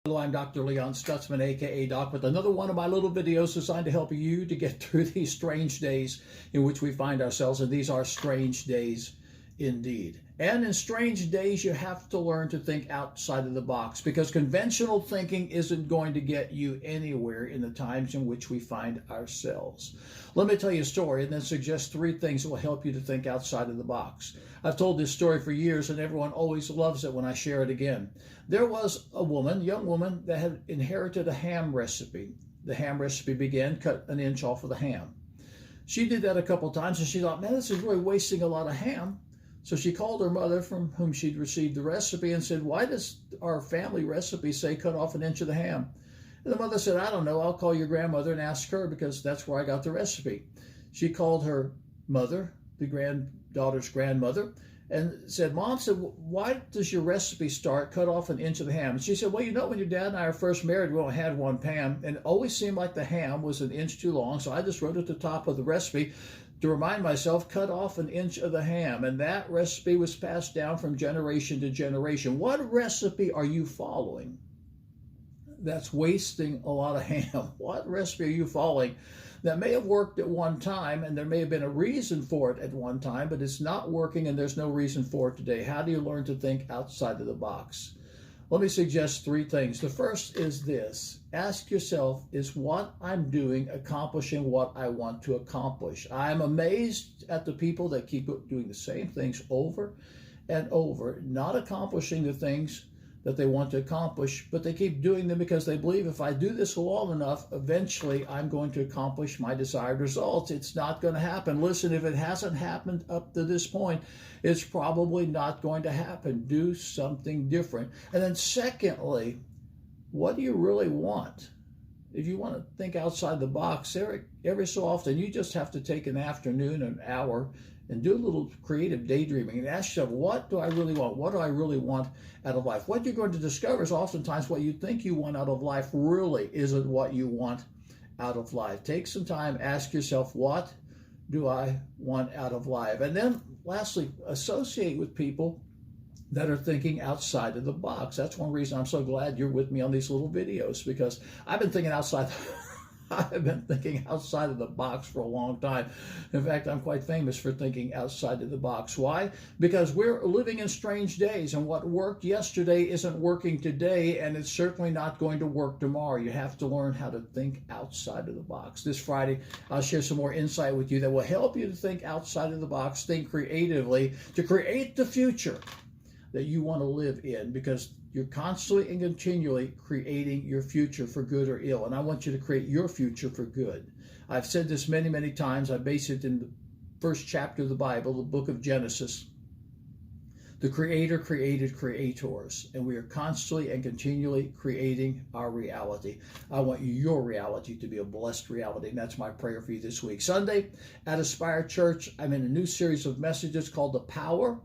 Hello, I'm Dr. Leon Stutzman, aka Doc, with another one of my little videos designed to help you to get through these strange days in which we find ourselves. And these are strange days indeed. And in strange days, you have to learn to think outside of the box, because conventional thinking isn't going to get you anywhere in the times in which we find ourselves. Let me tell you a story and then suggest 3 things that will help you to think outside of the box. I've told this story for years and everyone always loves it when I share it again. There was a woman, young woman, that had inherited a ham recipe. The ham recipe began, cut an inch off of the ham. She did that a couple times and she thought, man, this is really wasting a lot of ham. So she called her mother, from whom she'd received the recipe, and said, why does our family recipe say cut off an inch of the ham? And the mother said, I don't know, I'll call your grandmother and ask her, because that's where I got the recipe. She called her mother, the granddaughter's grandmother, and said, Mom, said, why does your recipe start cut off an inch of the ham? And she said, well, you know, when your dad and I are first married, we only had one pan, and it always seemed like the ham was an inch too long, so I just wrote at the top of the recipe to remind myself, cut off an inch of the ham. And that recipe was passed down from generation to generation. What recipe are you following that's wasting a lot of ham? What recipe are you following that may have worked at one time, and there may have been a reason for it at one time, but it's not working and there's no reason for it today? How do you learn to think outside of the box? Let me suggest 3 things. The first is this. Ask yourself, is what I'm doing accomplishing what I want to accomplish? I'm amazed at the people that keep doing the same things over and over, not accomplishing the things that they want to accomplish, but they keep doing them because they believe if I do this long enough, eventually I'm going to accomplish my desired results. It's not going to happen. Listen, if it hasn't happened up to this point, it's probably not going to happen. Do something different. And then secondly, what do you really want? If you want to think outside the box, every so often you just have to take an afternoon, an hour, and do a little creative daydreaming and ask yourself, what do I really want? What do I really want out of life? What you're going to discover is oftentimes what you think you want out of life really isn't what you want out of life. Take some time, ask yourself, what do I want out of life? And then lastly, associate with people that are thinking outside of the box. That's one reason I'm so glad you're with me on these little videos, because I've been thinking outside I've been thinking outside of the box for a long time. In fact, I'm quite famous for thinking outside of the box. Why? Because we're living in strange days, and what worked yesterday isn't working today, and it's certainly not going to work tomorrow. You have to learn how to think outside of the box. This Friday, I'll share some more insight with you that will help you to think outside of the box, think creatively, to create the future that you want to live in, because you're constantly and continually creating your future for good or ill. And I want you to create your future for good. I've said this many, many times. I base it in the first chapter of the Bible, the book of Genesis. The Creator created creators, and we are constantly and continually creating our reality. I want your reality to be a blessed reality, and that's my prayer for you this week. Sunday at Aspire Church, I'm in a new series of messages called The Power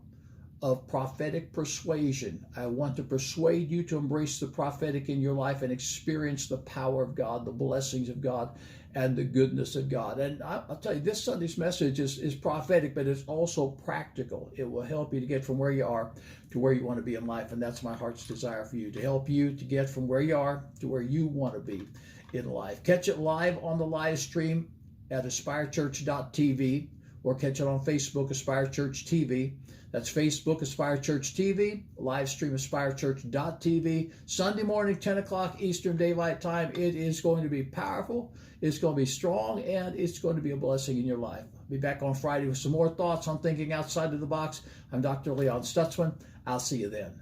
of Prophetic Persuasion. I want to persuade you to embrace the prophetic in your life and experience the power of God, the blessings of God, and the goodness of God. And I'll tell you, this Sunday's message is prophetic, but it's also practical. It will help you to get from where you are to where you want to be in life. And that's my heart's desire for you, to help you to get from where you are to where you want to be in life. Catch it live on the live stream at aspirechurch.tv, or catch it on Facebook, Aspire Church TV. That's Facebook, Aspire Church TV, live stream, aspirechurch.tv. Sunday morning, 10 o'clock Eastern Daylight Time. It is going to be powerful, it's going to be strong, and it's going to be a blessing in your life. I'll be back on Friday with some more thoughts on thinking outside of the box. I'm Dr. Leon Stutzman. I'll see you then.